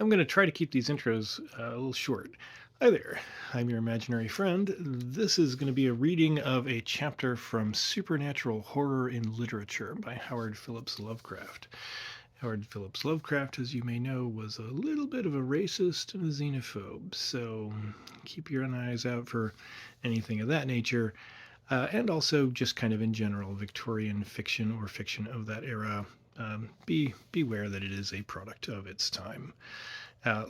I'm going to try to keep these intros a little short. Hi there, I'm your imaginary friend. This is going to be a reading of a chapter from Supernatural Horror in Literature by Howard Phillips Lovecraft. Howard Phillips Lovecraft, as you may know, was a little bit of a racist and a xenophobe, so keep your eyes out for anything of that nature. And also just kind of in general, Victorian fiction or fiction of that era. Beware that it is a product of its time.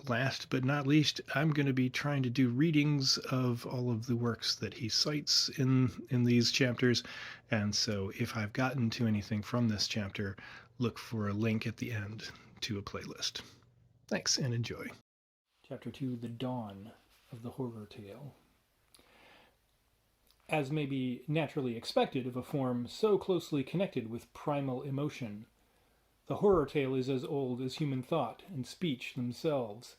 Last but not least, I'm going to be trying to do readings of all of the works that he cites in these chapters, and so if I've gotten to anything from this chapter, look for a link at the end to a playlist. Thanks and enjoy. Chapter 2, The Dawn of the Horror Tale. As may be naturally expected of a form so closely connected with primal emotion, the horror tale is as old as human thought and speech themselves.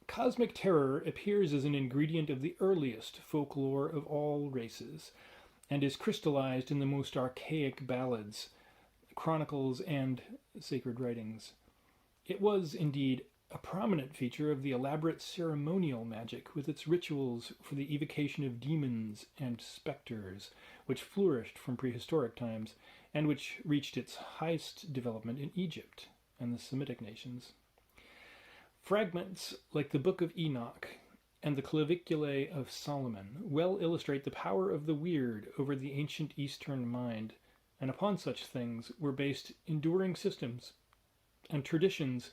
Cosmic terror appears as an ingredient of the earliest folklore of all races, and is crystallized in the most archaic ballads, chronicles, and sacred writings. It was, indeed, a prominent feature of the elaborate ceremonial magic with its rituals for the evocation of demons and specters, which flourished from prehistoric times, and which reached its highest development in Egypt and the Semitic nations. Fragments like the Book of Enoch and the Claviculae of Solomon well illustrate the power of the weird over the ancient Eastern mind, and upon such things were based enduring systems and traditions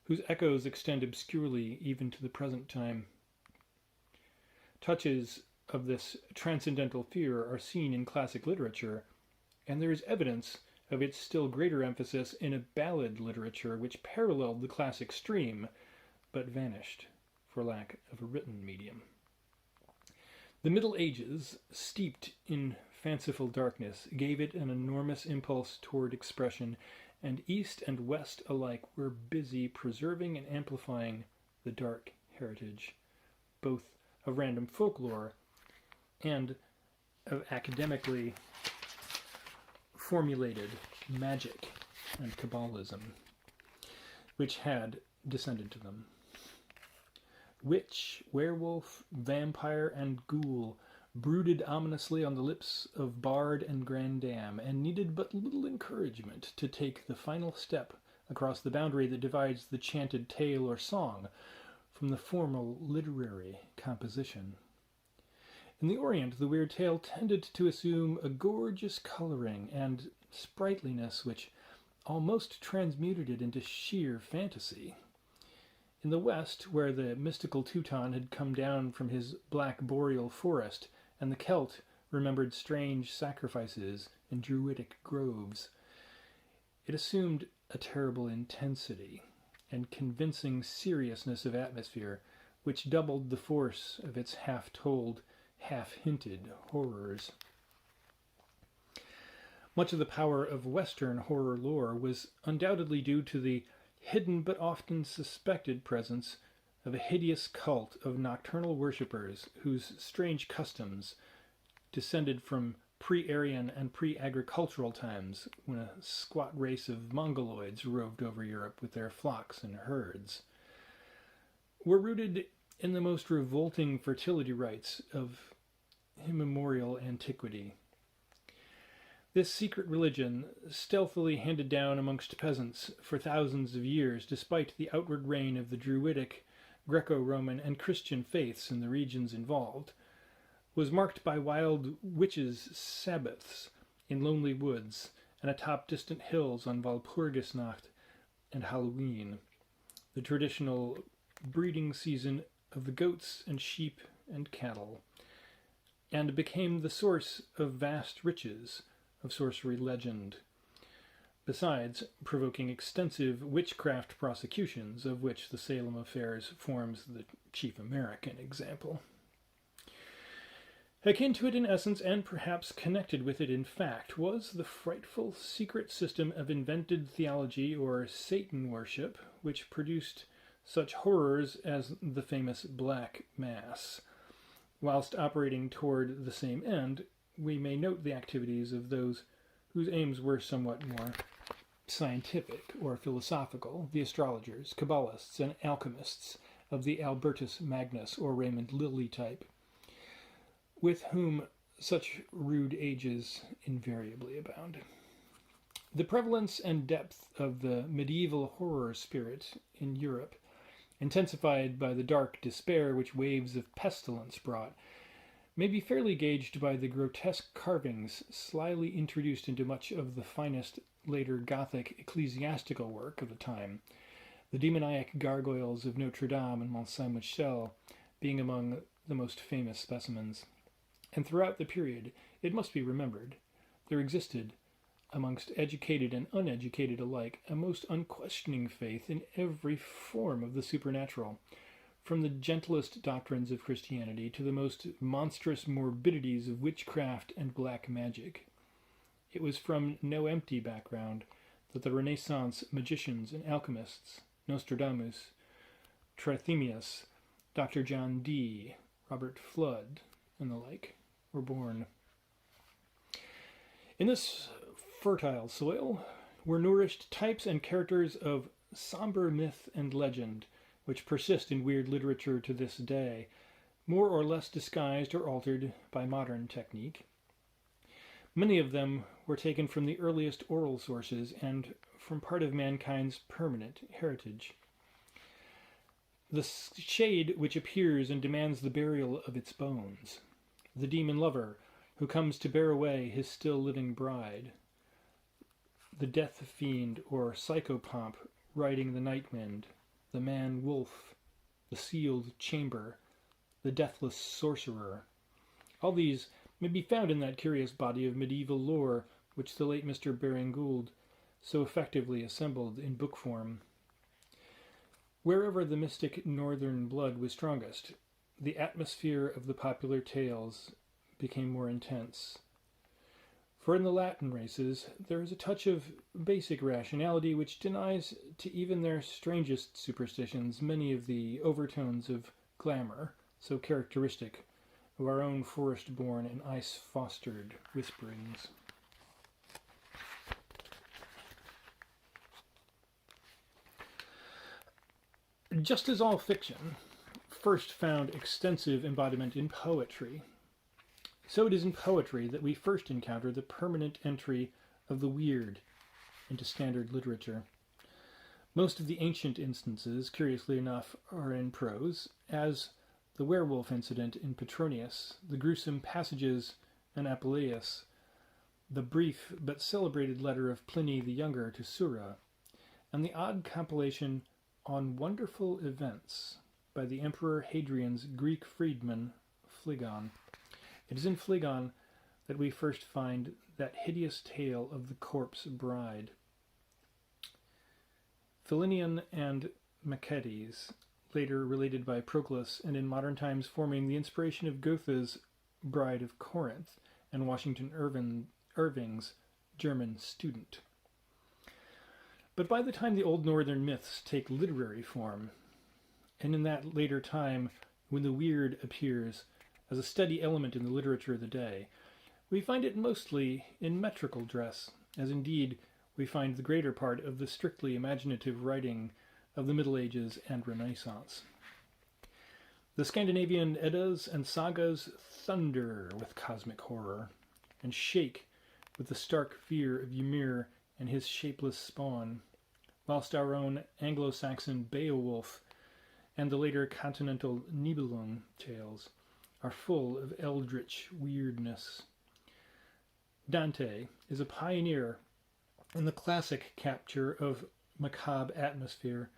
whose echoes extend obscurely even to the present time. Touches of this transcendental fear are seen in classic literature, and there is evidence of its still greater emphasis in a ballad literature which paralleled the classic stream, but vanished for lack of a written medium. The Middle Ages, steeped in fanciful darkness, gave it an enormous impulse toward expression, and East and West alike were busy preserving and amplifying the dark heritage, both of random folklore and of academically formulated magic and Kabbalism, which had descended to them. Witch, werewolf, vampire, and ghoul brooded ominously on the lips of bard and grandame, and needed but little encouragement to take the final step across the boundary that divides the chanted tale or song from the formal literary composition. In the Orient, the weird tale tended to assume a gorgeous coloring and sprightliness which almost transmuted it into sheer fantasy. In the West, where the mystical Teuton had come down from his black boreal forest, and the Celt remembered strange sacrifices in druidic groves, it assumed a terrible intensity and convincing seriousness of atmosphere, which doubled the force of its half-told, half-hinted horrors. Much of the power of Western horror lore was undoubtedly due to the hidden but often suspected presence of a hideous cult of nocturnal worshippers whose strange customs descended from pre-Aryan and pre-agricultural times, when a squat race of Mongoloids roved over Europe with their flocks and herds, were rooted in the most revolting fertility rites of immemorial antiquity. This secret religion, stealthily handed down amongst peasants for thousands of years, despite the outward reign of the Druidic, Greco-Roman, and Christian faiths in the regions involved, was marked by wild witches' sabbaths in lonely woods and atop distant hills on Walpurgisnacht and Halloween, the traditional breeding season of the goats and sheep and cattle, and became the source of vast riches of sorcery legend, besides provoking extensive witchcraft prosecutions, of which the Salem affairs forms the chief American example. Akin to it in essence, and perhaps connected with it in fact, was the frightful secret system of invented theology or Satan worship, which produced such horrors as the famous Black Mass. Whilst operating toward the same end, we may note the activities of those whose aims were somewhat more scientific or philosophical, the astrologers, Kabbalists, and alchemists of the Albertus Magnus or Raymond Lilly type, with whom such rude ages invariably abound. The prevalence and depth of the medieval horror spirit in Europe, intensified by the dark despair which waves of pestilence brought, may be fairly gauged by the grotesque carvings slyly introduced into much of the finest later Gothic ecclesiastical work of the time, the demoniac gargoyles of Notre Dame and Mont Saint-Michel being among the most famous specimens. And throughout the period, it must be remembered, there existed, amongst educated and uneducated alike, a most unquestioning faith in every form of the supernatural, from the gentlest doctrines of Christianity to the most monstrous morbidities of witchcraft and black magic. It was from no empty background that the Renaissance magicians and alchemists, Nostradamus, Trithemius, Dr. John Dee, Robert Fludd, and the like, were born. In this fertile soil were nourished types and characters of somber myth and legend, which persist in weird literature to this day, more or less disguised or altered by modern technique. Many of them were taken from the earliest oral sources and from part of mankind's permanent heritage. The shade which appears and demands the burial of its bones, the demon lover who comes to bear away his still living bride, the death fiend or psychopomp riding the night wind, the man wolf, the sealed chamber, the deathless sorcerer. All these may be found in that curious body of medieval lore which the late Mr. Baring-Gould so effectively assembled in book form. Wherever the mystic northern blood was strongest, the atmosphere of the popular tales became more intense. For in the Latin races there is a touch of basic rationality which denies to even their strangest superstitions many of the overtones of glamour so characteristic of our own forest-born and ice-fostered whisperings. Just as all fiction first found extensive embodiment in poetry, so it is in poetry that we first encounter the permanent entry of the weird into standard literature. Most of the ancient instances, curiously enough, are in prose, as the werewolf incident in Petroniuis, the gruesome passages in Apuleius, the brief but celebrated letter of Pliny the Younger to Sura, and the odd compilation On Wonderful Events by the Emperor Hadrian's Greek freedman Phlegon. It is in Phlegon that we first find that hideous tale of the corpse bride. Philinnion and Machates, later related by Proclus and in modern times forming the inspiration of Goethe's Bride of Corinth and Washington Irving's German Student. But by the time the old northern myths take literary form, and in that later time when the weird appears as a steady element in the literature of the day, we find it mostly in metrical dress, as indeed we find the greater part of the strictly imaginative writing of the Middle Ages and Renaissance. The Scandinavian Eddas and Sagas thunder with cosmic horror, and shake with the stark fear of Ymir and his shapeless spawn, whilst our own Anglo-Saxon Beowulf and the later continental Nibelung tales are full of eldritch weirdness. Dante is a pioneer in the classic capture of macabre atmosphere,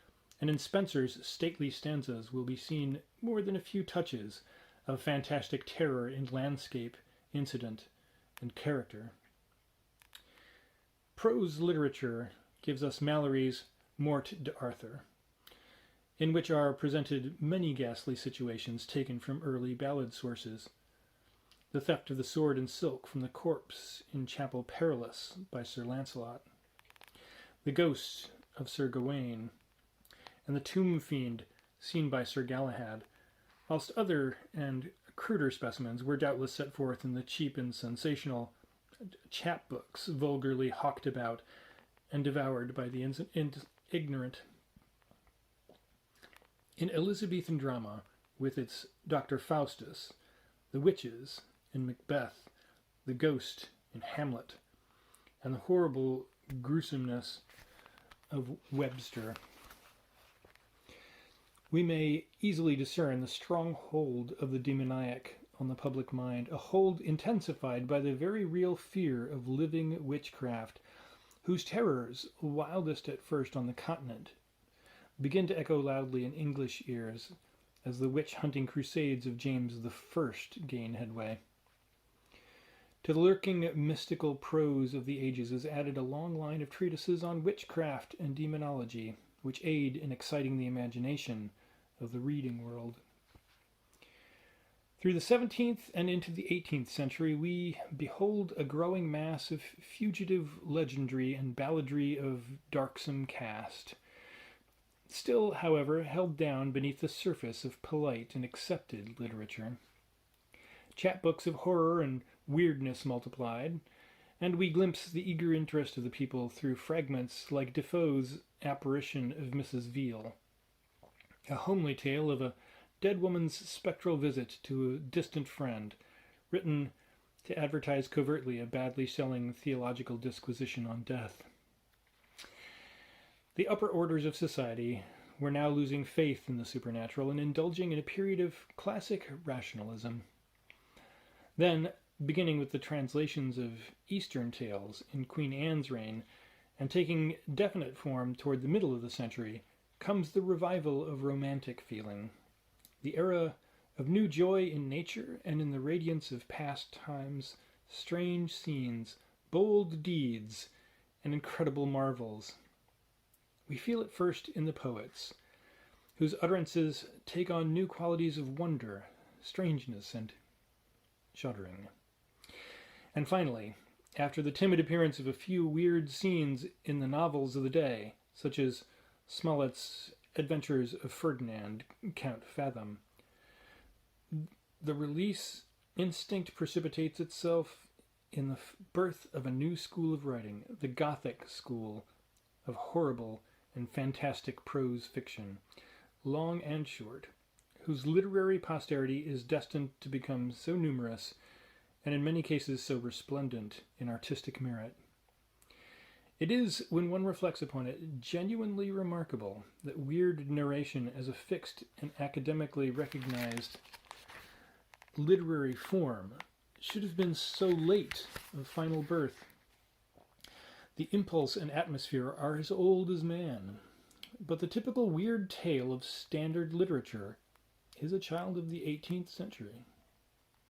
and in Spenser's stately stanzas will be seen more than a few touches of fantastic terror in landscape, incident, and character. Prose literature gives us Malory's Morte d'Arthur, in which are presented many ghastly situations taken from early ballad sources. The theft of the sword and silk from the corpse in Chapel Perilous by Sir Lancelot, the ghost of Sir Gawain, and the tomb fiend seen by Sir Galahad, whilst other and cruder specimens were doubtless set forth in the cheap and sensational chapbooks vulgarly hawked about and devoured by the ignorant. In Elizabethan drama, with its Dr. Faustus, the witches in Macbeth, the ghost in Hamlet, and the horrible gruesomeness of Webster, we may easily discern the strong hold of the demoniac on the public mind, a hold intensified by the very real fear of living witchcraft, whose terrors, wildest at first on the continent, begin to echo loudly in English ears as the witch-hunting crusades of James I gain headway. To the lurking mystical prose of the ages is added a long line of treatises on witchcraft and demonology, which aid in exciting the imagination of the reading world. Through the 17th and into the 18th century, we behold a growing mass of fugitive legendary and balladry of darksome cast, still, however, held down beneath the surface of polite and accepted literature. Chapbooks of horror and weirdness multiplied, and we glimpse the eager interest of the people through fragments like Defoe's Apparition of Mrs. Veal, a homely tale of a dead woman's spectral visit to a distant friend, written to advertise covertly a badly selling theological disquisition on death. The upper orders of society were now losing faith in the supernatural and indulging in a period of classic rationalism. Then, beginning with the translations of Eastern tales in Queen Anne's reign, and taking definite form toward the middle of the century, comes the revival of romantic feeling, the era of new joy in nature and in the radiance of past times, strange scenes, bold deeds, and incredible marvels. We feel it first in the poets, whose utterances take on new qualities of wonder, strangeness, and shuddering. And finally, after the timid appearance of a few weird scenes in the novels of the day, such as Smollett's Adventures of Ferdinand, Count Fathom, the release instinct precipitates itself in the birth of a new school of writing, the Gothic school of horrible and fantastic prose fiction, long and short, whose literary posterity is destined to become so numerous and in many cases so resplendent in artistic merit. It is, when one reflects upon it, genuinely remarkable that weird narration as a fixed and academically recognized literary form should have been so late of final birth. The impulse and atmosphere are as old as man, but the typical weird tale of standard literature is a child of the 18th century.